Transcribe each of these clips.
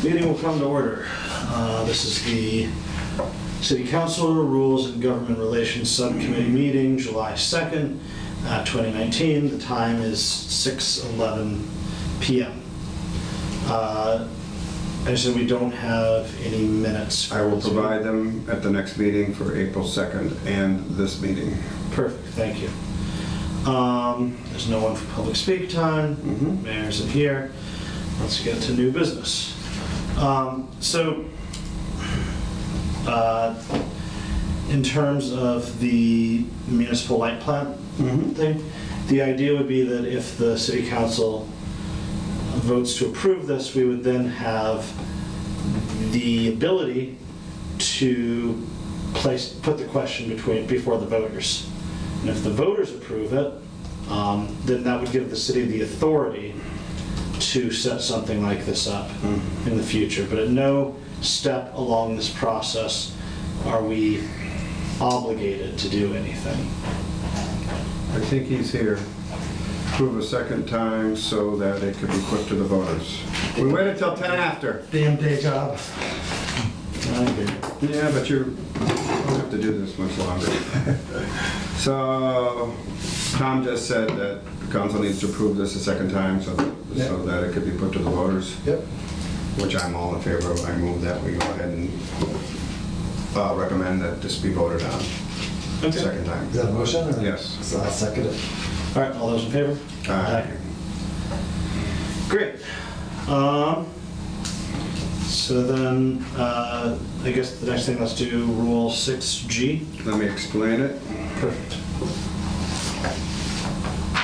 Meeting will come to order. This is the City Council Rules and Government Relations Subcommittee meeting, July 2nd, 2019. The time is 6:11 p.m. I assume we don't have any minutes. I will provide them at the next meeting for April 2nd and this meeting. Perfect, thank you. There's no one for public speak time. Mayor isn't here. Let's get to new business. In terms of the municipal light plant thing, the idea would be that if the city council votes to approve this, we would then have the ability to put the question before the voters. And if the voters approve it, then that would give the city the authority to set something like this up in the future. But at no step along this process are we obligated to do anything. I think he's here. Prove a second time so that it could be put to the voters. We waited till 10 after. Damn day job. Yeah, but you don't have to do this much longer. So, Tom just said that the council needs to approve this a second time so that it could be put to the voters. Yep. Which I'm all in favor of. I move that we go ahead and recommend that this be voted on second time. Is that a motion? Or? Yes. So I'll second it. All right, all those in favor? Aye. Great. So then, I guess the next thing, let's do Rule 6G. Let me explain it. Perfect.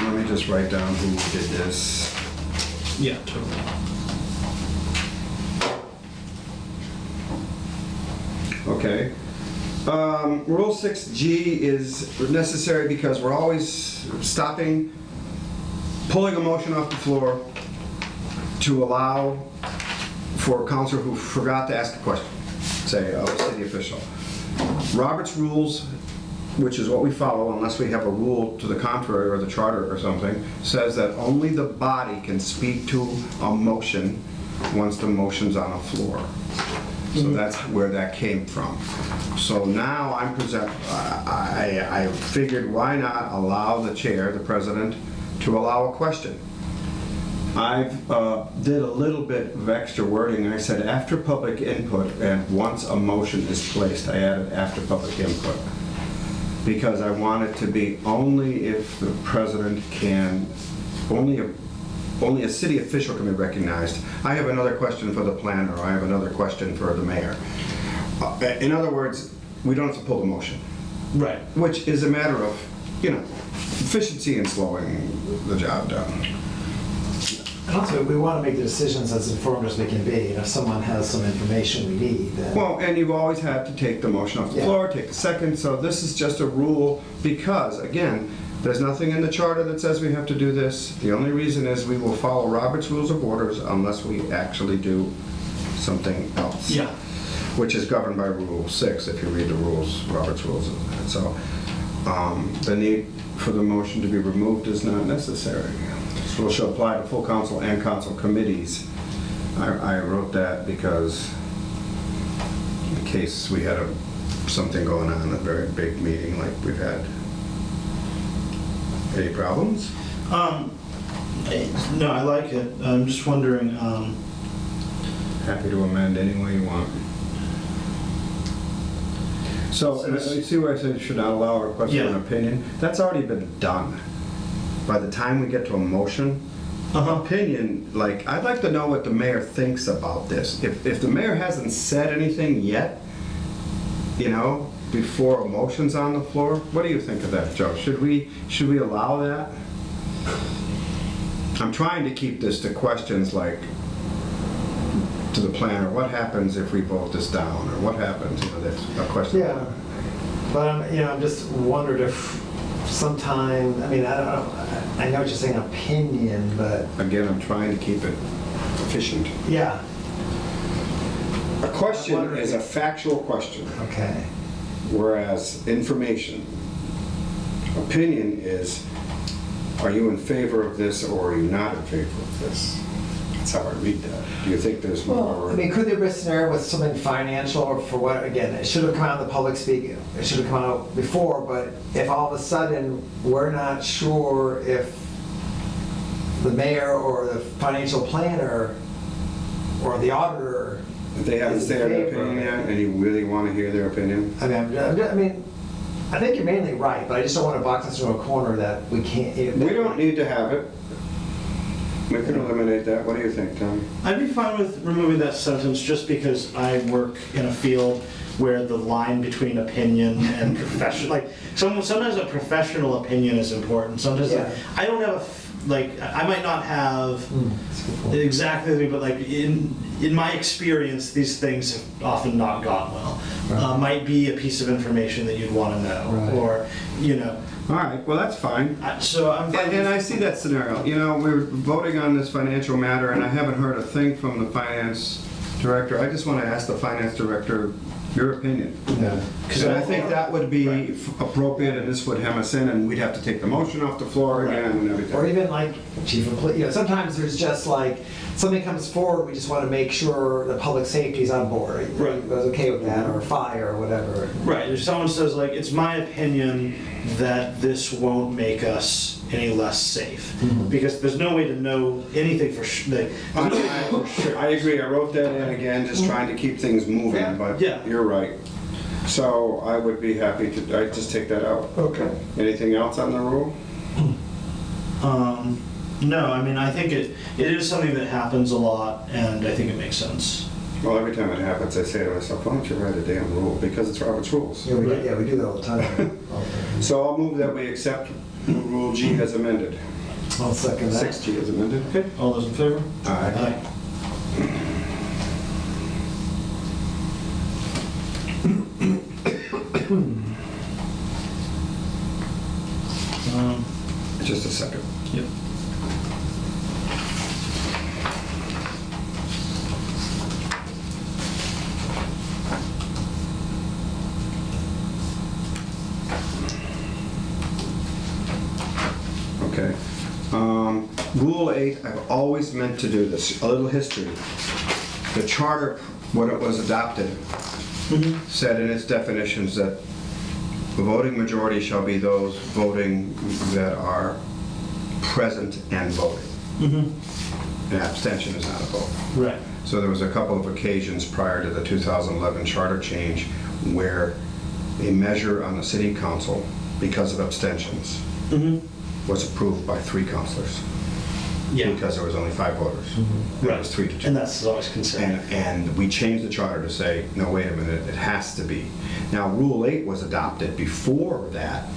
Let me just write down who did this. Yeah, totally. Okay. Rule 6G is necessary because we're always pulling a motion off the floor to allow for a counselor who forgot to ask a question, say of a city official. Robert's rules, which is what we follow unless we have a rule to the contrary or the charter or something, says that only the body can speak to a motion once the motion's on the floor. So that's where that came from. So now I figured why not allow the chair, the president, to allow a question. I did a little bit of extra wording. I said after public input and once a motion is placed, I added after public input. Because I want it to be only if the president can, only a city official can be recognized. I have another question for the planner, or I have another question for the mayor. In other words, we don't have to pull the motion. Right. Which is a matter of, efficiency and slowing the job down. And also, we want to make the decisions as informed as we can be. And if someone has some information we need, then... Well, and you've always had to take the motion off the floor, take the second, so this is just a rule because, again, there's nothing in the charter that says we have to do this. The only reason is we will follow Robert's Rules of Orders unless we actually do something else. Yeah. Which is governed by Rule 6 if you read the rules, Robert's Rules. So the need for the motion to be removed is not necessary. This rule shall apply to full council and council committees. I wrote that because in case we had something going on, a very big meeting like we've had. Any problems? No, I like it. I'm just wondering, Happy to amend any way you want. So, you see where I said should not allow a request for an opinion? That's already been done. By the time we get to a motion, opinion, I'd like to know what the mayor thinks about this. If the mayor hasn't said anything yet, before a motion's on the floor, what do you think of that, Joe? Should we allow that? I'm trying to keep this to questions like to the planner, what happens if we vote this down, or what happens, that's a question. Yeah, but I'm just wondered if sometime, I don't know, I know what you're saying, opinion, but... Again, I'm trying to keep it efficient. Yeah. A question is a factual question. Okay. Whereas information, opinion is, are you in favor of this or are you not in favor of this? That's how I read that. Do you think there's Well, more? I mean, could there be a scenario with something financial or for what, again, it should have come out of the public speaking, it should have come out before, but if all of a sudden, we're not sure if the mayor or the financial planner or the auditor. If they haven't is said in their favor of opinion it. yet, and you really want to hear their opinion? I mean, I think you're mainly right, but I just don't want to box us into a corner that we can't. We don't need to have it. We can eliminate that. What do you think, Tom? I'd be fine with removing that sentence just because I work in a field where the line between opinion and profession, like, sometimes a professional opinion is important. Sometimes, Yeah. I don't have I might not have That's a good point. exactly, but like in my experience, these things have often not gone well. Right. Might be a piece of information that you'd want to know, Right. or, you know, All right, well, that's fine. so I'm fine. And I see that scenario. You know, we're voting on this financial matter, and I haven't heard a thing from the finance director. I just want to ask the finance director your opinion. Yeah. Because I think that would be appropriate, and this would hem us in, and we'd have to take the motion off the floor Right. again and everything. Or even like chief of police, sometimes there's just like, something comes forward, we just want to make sure the public safety is on board. Right. It was okay with that, or fire, or whatever. Right, if someone says like, it's my opinion that this won't make us any less safe, because there's no way to know anything for sure. I agree, I wrote that in again, just trying to keep things moving, Yeah. but Yeah. you're right. So I would be happy to, I'd just take that out. Okay. Anything else on the rule? No, I mean, I think it is something that happens a lot, and I think it makes sense. Well, every time it happens, I say to myself, why don't you write a damn rule? Because it's Robert's rules. Yeah, we do that all the time. So I'll move that we accept Rule G as amended. I'll second that. 6G as amended. Okay, all those in favor? Aye. Just a second. Yep. Okay. Rule 8, I've always meant to do this. A little history. The charter, when it was adopted, said in its definitions that the voting majority shall be those voting that are present and voting. An abstention is not a vote. Right. So there was a couple of occasions prior to the 2011 charter change where a measure on the city council, because of abstentions, was approved by 3 councilors. Yeah. Because there was only 5 voters. It was 3 to 2. And that's always considered. And we changed the charter to say, no, wait a minute, it has to be. Now, Rule 8 was adopted before that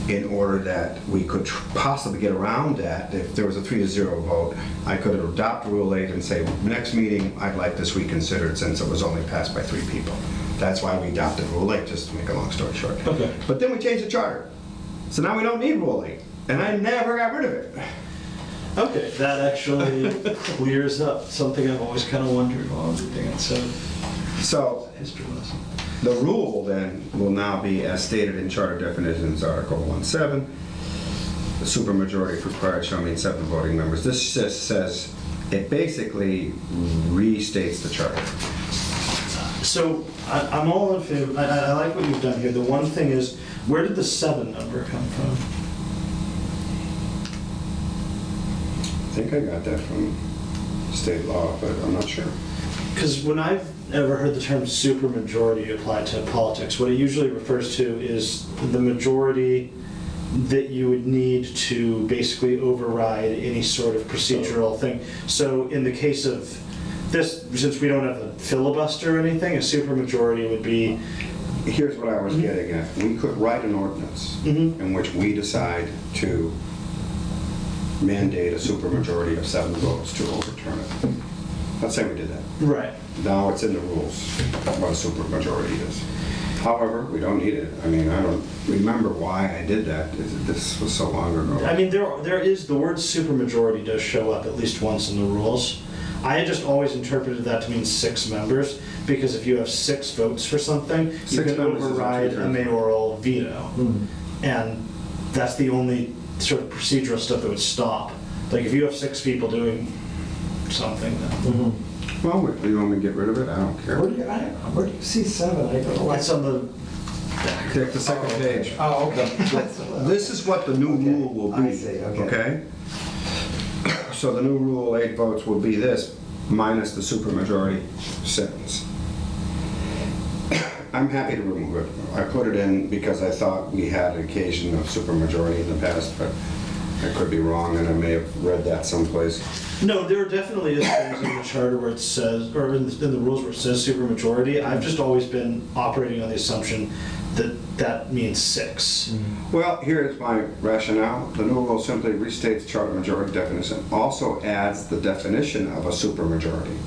in order that we could possibly get around that. If there was a 3-0 vote, I could adopt Rule 8 and say, next meeting, I'd like this reconsidered since it was only passed by 3 people. That's why we adopted Rule 8, just to make a long story short. Okay. But then we changed the charter. So now we don't need Rule 8. And I never got rid of it. Okay, that actually clears up something I've always kind of wondered while reading it, So history lesson. the rule then will now be as stated in Charter Definitions, Article 1.7. The supermajority required shall mean 7 voting members. This just says, it basically restates the charter. So I'm all in favor, I like what you've done here. The one thing is, where did the 7 number come from? I think I got that from state law, but I'm not sure. Because when I've ever heard the term supermajority applied to politics, what it usually refers to is the majority that you would need to basically override any sort of procedural thing. So in the case of this, since we don't have a filibuster or anything, a supermajority would be... Here's what I was getting at. We could write an ordinance in which we decide to mandate a supermajority of 7 votes to overturn it. Let's say we did that. Right. Now it's in the rules what a supermajority is. However, we don't need it. I mean, I don't remember why I did that. This was so long ago. I mean, there is, the word supermajority does show up at least once in the rules. I had just always interpreted that to mean 6 members, because if you have 6 votes for something, you 6 can members is override a mayoral veto. And that's the only sort of procedural stuff that would stop. Like if you have 6 people doing something then. Well, you want me to get rid of it? I don't care. Where do you see 7? I don't know. It's on the, Take the second page. Oh, okay. This is what the new rule will be. I see, okay. Okay? So the new rule, 8 votes, will be this, minus the supermajority sentence. I'm happy to remove it. I put it in because I thought we had an occasion of supermajority in the past, but I could be wrong, and I may have read that someplace. no, there definitely is things in the charter where it says, or in the rules where it says supermajority. I've just always been operating on the assumption that that means 6. Well, here's my rationale. The new rule simply restates charter majority definition, also adds the definition of a supermajority.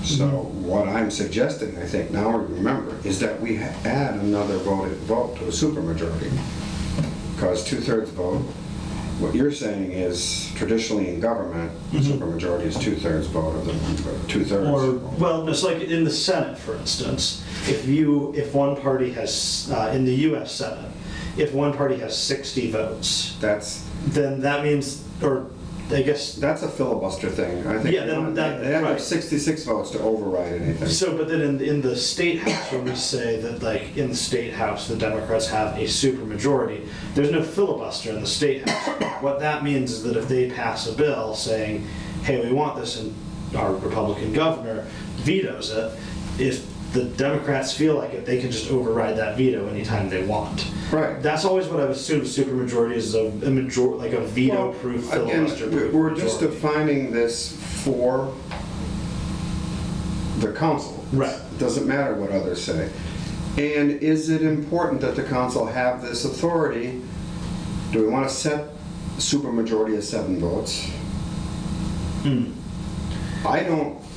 So what I'm suggesting, I think now we remember, is that we add another vote to a supermajority. Because 2/3 vote, what you're saying is traditionally in government, supermajority is 2/3 vote of the 2/3. Or, well, it's like in the Senate, for instance, if one party has, in the US Senate, if one party has 60 votes, That's then that means, or I guess, a filibuster thing. I think Yeah, then that- they have right. 66 votes to override anything. so, but then in the state house, when we say that like in the state house, the Democrats have a supermajority, there's no filibuster in the state house. What that means is that if they pass a bill saying, hey, we want this, and our Republican governor vetoes it, if the Democrats feel like it, they can just override that veto anytime they want. Right. That's always what I've assumed supermajority is, a major, like a veto-proof Well, again, filibuster. we're just defining this for the council. Right. It doesn't matter what others say. And is it important that the council have this authority? Do we want to set supermajority as 7 votes?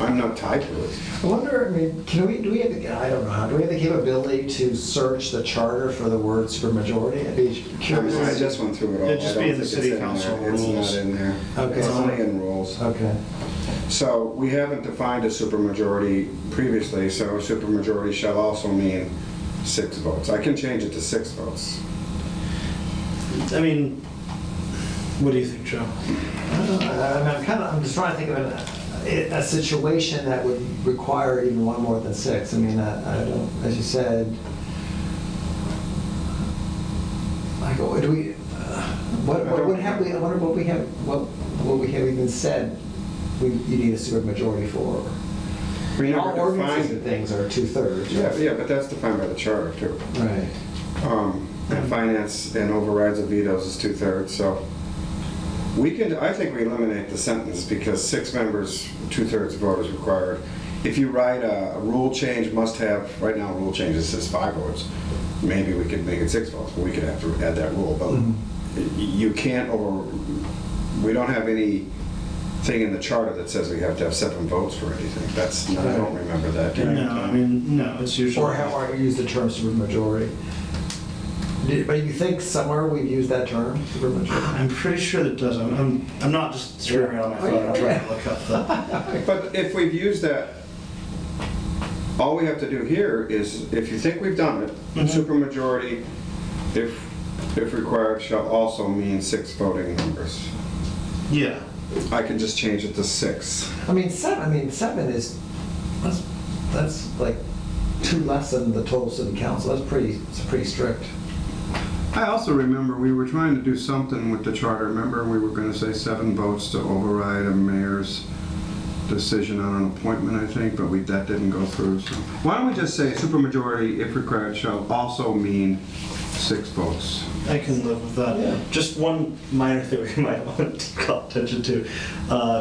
I'm not tied to it. I wonder, I mean, do we have the capability to search the charter for the word supermajority? I'd be curious. I just went through it all. It'd just I be don't in the think city it's in council there. rules. It's not in there. Okay. It's only in rules. Okay. So we haven't defined a supermajority previously, so a supermajority shall also mean 6 votes. I can change it to 6 votes. I mean, what do you think, Joe? I'm just trying to think of a situation that would require even one more than 6. I mean, I don't, as you said, like, what do we, what have we, I wonder what we have even said you need a supermajority for. We never All ordinances defined- and things are 2/3. Yeah, but that's defined by the charter too. Right. And finance and overrides of vetoes is 2/3, so I think we eliminate the sentence because 6 members, 2/3 vote is required. If you write a rule change must have, right now rule change says 5 votes, maybe we could make it 6 votes, but we could have to add that rule, but you can't we don't have anything in the charter that says we have to have 7 votes for anything. I don't remember that. Do you? No, I mean, no, it's usually. Or how I use the term supermajority. But you think somewhere we've used that term, supermajority? I'm pretty sure that does. I'm not just screwing around on my phone. I'm trying to look up the. But if we've used that, all we have to do here is, if you think we've done it, supermajority, if required, shall also mean 6 voting members. Yeah. I can just change it to 6. I mean, 7 is, that's like 2 less than the total city council. It's pretty strict. I also remember we were trying to do something with the charter. Remember, we were going to say 7 votes to override a mayor's decision on an appointment, I think, but that didn't go through. So why don't we just say supermajority, if required, shall also mean 6 votes? I can live with that. Yeah. Just one minor thing we might want to call attention to.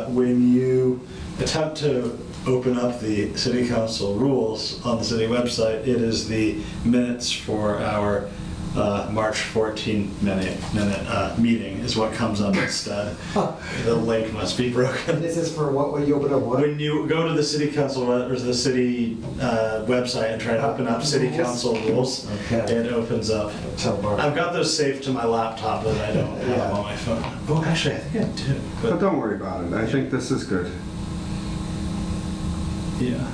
When you attempt to open up the city council rules on the city website, it is the minutes for our March 14 minute meeting is what comes up instead. The link must be broken. This is for what, when you open up what? When you go to the city council or the city website and try to open up city council rules, Okay. it opens up. Tell Bart. I've got those saved to my laptop, but I don't have them on my phone. Oh, actually, I think I do. But don't worry about it. I think this is good. Yeah.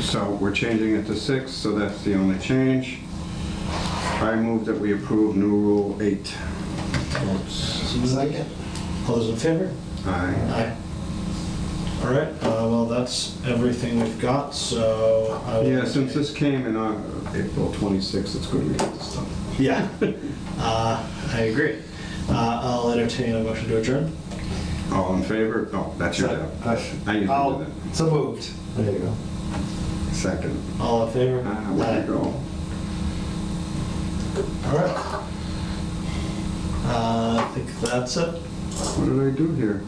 So we're changing it to 6, so that's the only change. I move that we approve new rule 8. Second. All those in favor? Aye. Aye. All right, well, that's everything we've got, so I will... Yeah, since this came in on April 26th, it's good we get this done. Yeah, I agree. I'll entertain a motion to adjourn. All in favor? No, that's your job. I usually do So moved. There you go. that. Second. All in favor? Where you go? All right. I think that's it. What did I do here?